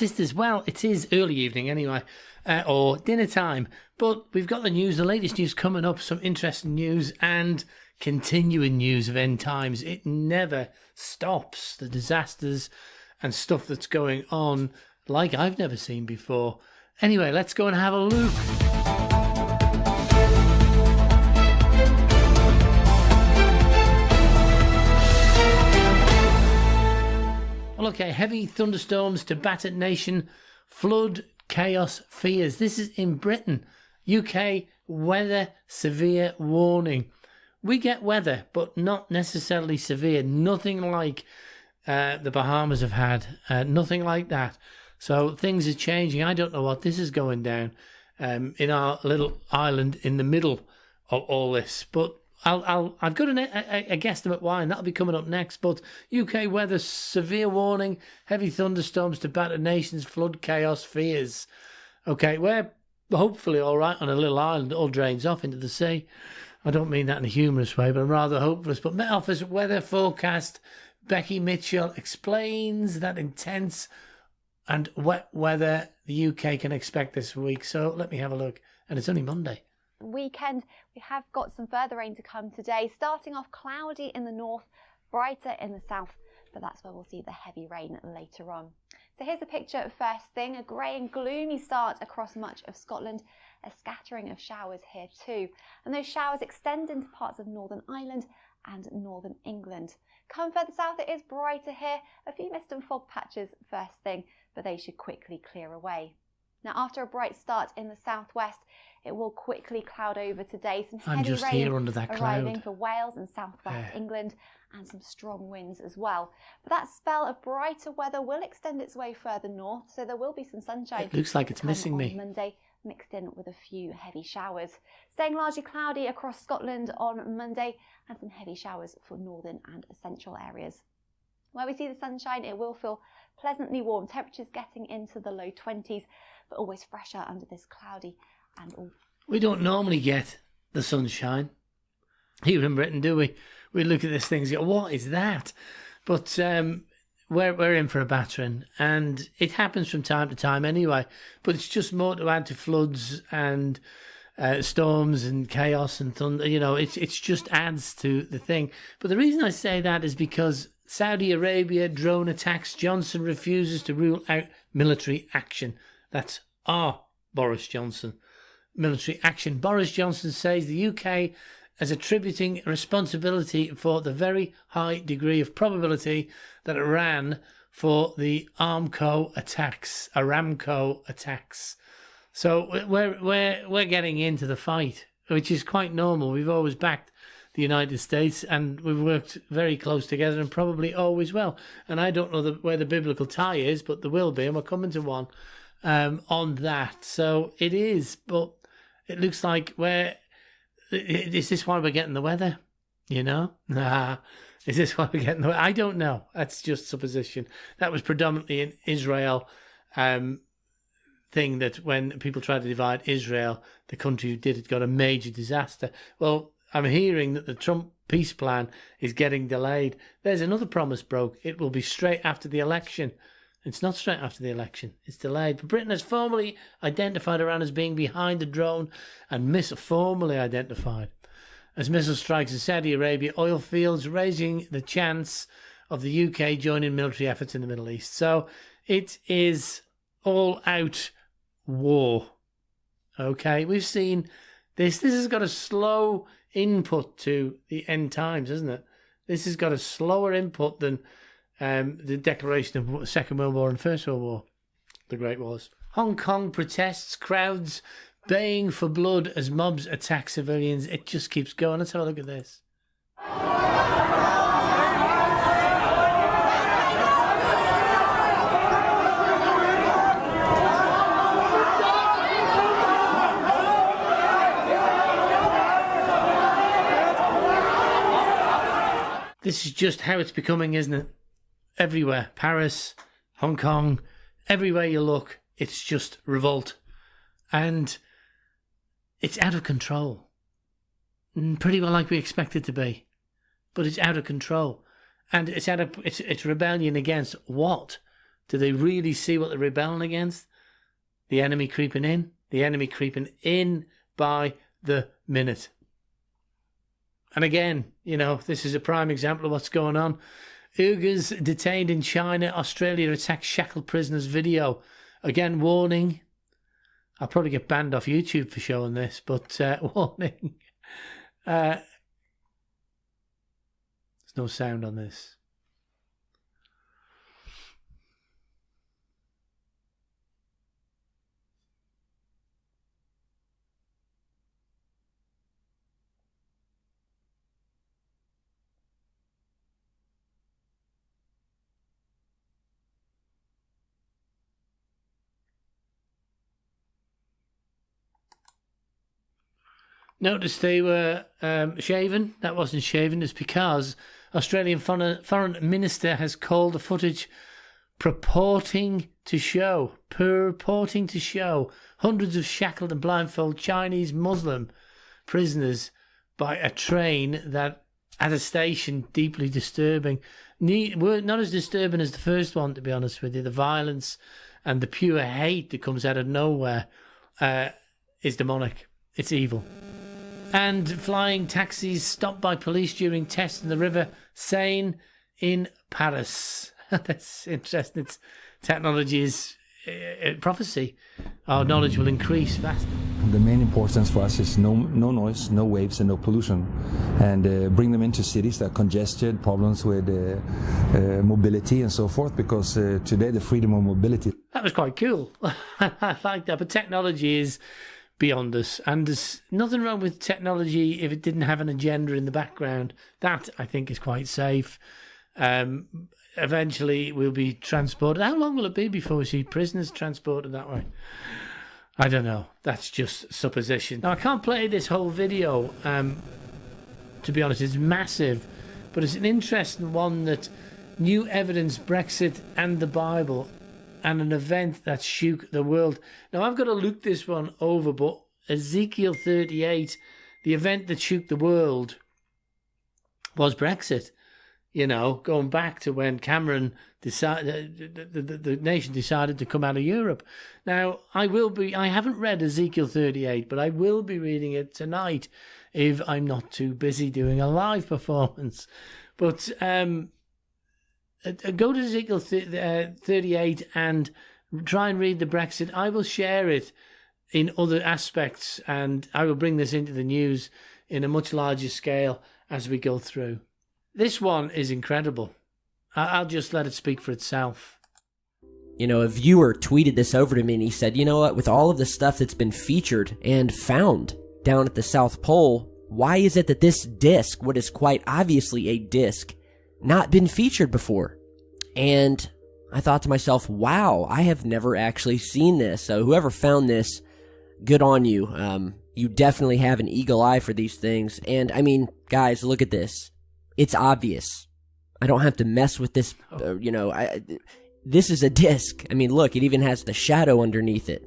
sisters. Well, it is early evening anyway, or dinner time. But we've got the news, the latest news coming up, some interesting news and continuing news of end times. It never stops. The disasters and stuff that's going on like I've never seen before. Anyway, let's go and have a look. Okay, heavy thunderstorms to batter nation, flood, chaos, fears. This is in Britain. UK weather severe warning. We get weather, but not necessarily severe. Nothing like the Bahamas have had. Nothing like that. So things are changing. I don't know what this is going down in our little island in the middle of all this, but I've got a guesstimate why, and that'll be coming up next. But UK weather severe warning, heavy thunderstorms to batter nations, flood, chaos, fears. Okay, we're hopefully all right on a little island. It all drains off into the sea. I don't mean that in a humorous way, but I'm rather hopeless. But Met Office weather forecast, Becky Mitchell explains that intense and wet weather the UK can expect this week. So let me have a look. And it's only Monday. Weekend, we have got some further rain to come today, starting off cloudy in the north, brighter in the south, but that's where we'll see the heavy rain later on. So here's a picture first thing, a grey and gloomy start across much of Scotland, a scattering of showers here too, and those showers extend into parts of Northern Ireland and Northern England. Come further south, it is brighter here, a few mist and fog patches first thing, but they should quickly clear away. Now, after a bright start in the southwest, it will quickly cloud over today. Some heavy rain here under that arriving cloud for Wales and southwest England, and some strong winds as well. But that spell of brighter weather will extend its way further north, so there will be some sunshine. It looks like it's missing me. Monday, mixed in with a few heavy showers. Staying largely cloudy across Scotland on Monday, and some heavy showers for northern and central areas. Where we see the sunshine, it will feel pleasantly warm. Temperatures getting into the low 20s, but always fresher under this cloudy and all. We don't normally get the sunshine here in Britain, do we? We look at this thing and go, what is that? But we're in for a battering, and it happens from time to time anyway. But it's just more to add to floods and storms and chaos and thunder. You know, it's just adds to the thing. But the reason I say that is because Saudi Arabia drone attacks. Johnson refuses to rule out military action. That's our Boris Johnson. Military action. Boris Johnson says the UK is attributing responsibility for the very high degree of probability that Iran for the Aramco attacks. So we're getting into the fight, which is quite normal. We've always backed the United States, and we've worked very close together, and probably always will. And I don't know where the biblical tie is, but there will be, and we're coming to one on that. So it is, but it looks like is this why we're getting the weather? You know? Is this why we're getting the weather? I don't know. That's just supposition. That was predominantly an Israel thing, that when people tried to divide Israel, the country who did it got a major disaster. Well, I'm hearing that the Trump peace plan is getting delayed. There's another promise broke. It will be straight after the election. It's not straight after the election. It's delayed. But Britain has formally identified Iran as being behind the drone, and formally identified as missile strikes in Saudi Arabia oil fields, raising the chance of the UK joining military efforts in the Middle East. So it is all out war. Okay, we've seen this. This has got a slow input to the end times, hasn't it? This has got a slower input than the declaration of the Second World War and First World War, the Great Wars. Hong Kong protests, crowds baying for blood as mobs attack civilians. It just keeps going. Let's have a look at this. This is just how it's becoming, isn't it? Everywhere. Paris, Hong Kong, everywhere you look, it's just revolt. And it's out of control. Pretty well like we expect it to be. But it's out of control. And it's rebellion against what? Do they really see what they're rebelling against? The enemy creeping in. The enemy creeping in by the minute. And again, this is a prime example of what's going on. Uyghurs detained in China. Australia attacks shackled prisoners video. Again, warning. I'll probably get banned off YouTube for showing this, but warning. There's no sound on this. Notice they were shaven. That wasn't shaven. It's because Australian foreign minister has called the footage purporting to show hundreds of shackled and blindfolded Chinese Muslim prisoners by a train that at a station deeply disturbing. Not as disturbing as the first one, to be honest with you. The violence and the pure hate that comes out of nowhere is demonic. It's evil. And flying taxis stopped by police during tests in the River Seine in Paris. That's interesting. It's technology is prophecy. Our knowledge will increase fast. The main importance for us is no noise, no waves, and no pollution, and bring them into cities that are congested, problems with mobility and so forth, because today the freedom of mobility. That was quite cool. I like that. But technology is beyond us, and there's nothing wrong with technology if it didn't have an agenda in the background. That, I think, is quite safe. Eventually we'll be transported. How long will it be before we see prisoners transported that way? I don't know. That's just supposition. Now, I can't play this whole video, to be honest. It's massive, but it's an interesting one, that new evidence, Brexit and the Bible, and an event that shook the world. Now, I've got to look this one over, but Ezekiel 38, the event that shook the world was Brexit. Going back to when Cameron decided, the nation decided to come out of Europe. Now, I haven't read Ezekiel 38, but I will be reading it tonight if I'm not too busy doing a live performance. But go to Ezekiel 38 and try and read the Brexit. I will share it in other aspects, and I will bring this into the news in a much larger scale as we go through. This one is incredible. I'll just let it speak for itself. A viewer tweeted this over to me, and he said, you know what, with all of the stuff that's been featured and found down at the South Pole, why is it that this disc, what is quite obviously a disc, not been featured before? And I thought to myself, wow, I have never actually seen this. So whoever found this, good on you. You definitely have an eagle eye for these things. And I mean, guys, look at this. It's obvious. I don't have to mess with this, this is a disc. I mean, look, it even has the shadow underneath it.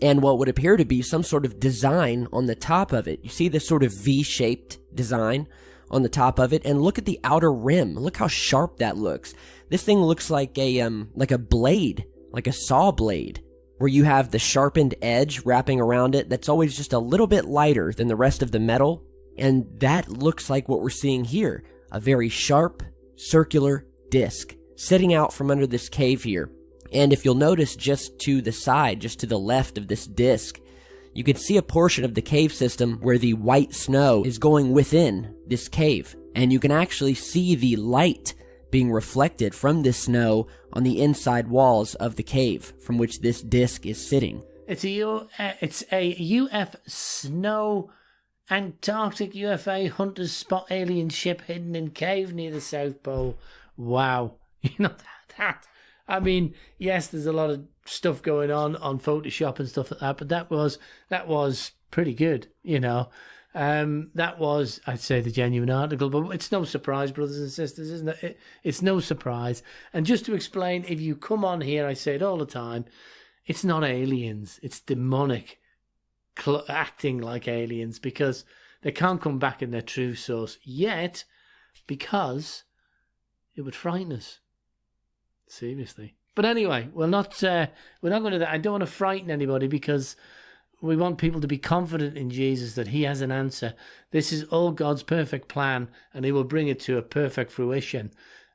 And what would appear to be some sort of design on the top of it. You see this sort of V-shaped design on the top of it, and look at the outer rim. Look how sharp that looks. This thing looks like a blade, like a saw blade, where you have the sharpened edge wrapping around it that's always just a little bit lighter than the rest of the metal. And that looks like what we're seeing here. A very sharp, circular disc sitting out from under this cave here. And if you'll notice, just to the side, just to the left of this disc, you can see a portion of the cave system where the white snow is going within this cave. And you can actually see the light being reflected from this snow on the inside walls of the cave from which this disc is sitting. It's a UF snow Antarctic UFA hunters spot alien ship hidden in cave near the South Pole. Wow. That. I mean, yes, there's a lot of stuff going on Photoshop and stuff like that, but that was pretty good, That was, I'd say, the genuine article, but it's no surprise, brothers and sisters, isn't it? It's no surprise. And just to explain, if you come on here, I say it all the time, it's not aliens, it's demonic acting like aliens, because they can't come back in their true source yet, because it would frighten us. Seriously. But anyway, we're not going to. I don't want to frighten anybody, because we want people to be confident in Jesus that he has an answer. This is all God's perfect plan, and he will bring it to a perfect fruition.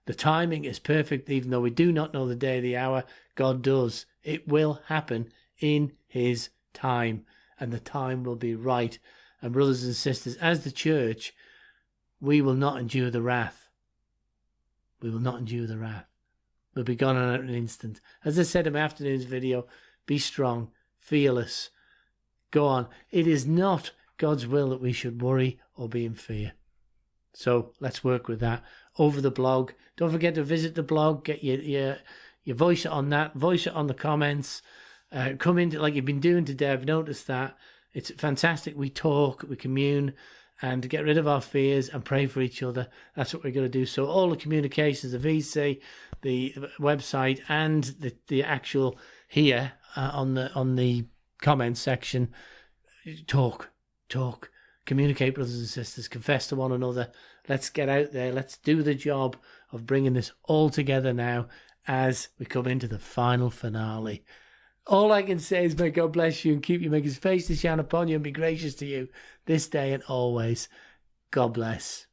The timing is perfect, even though we do not know the day, the hour. God does. It will happen in his time, and the time will be right. And brothers and sisters, as the church, we will not endure the wrath. We will not endure the wrath. We'll be gone in an instant. As I said in my afternoon's video, be strong, fearless, go on. It is not God's will that we should worry or be in fear. So let's work with that over the blog. Don't forget to visit the blog, get your voice on that, voice it on the comments. Come into like you've been doing today. I've noticed that. It's fantastic. We talk, we commune, and get rid of our fears and pray for each other. That's what we're going to do. So all the communications, the VC, the website, and the actual here on the comments section, talk, communicate, brothers and sisters, confess to one another. Let's get out there. Let's do the job of bringing this all together now as we come into the final finale. All I can say is may God bless you and keep you, make his face to shine upon you and be gracious to you this day and always. God bless.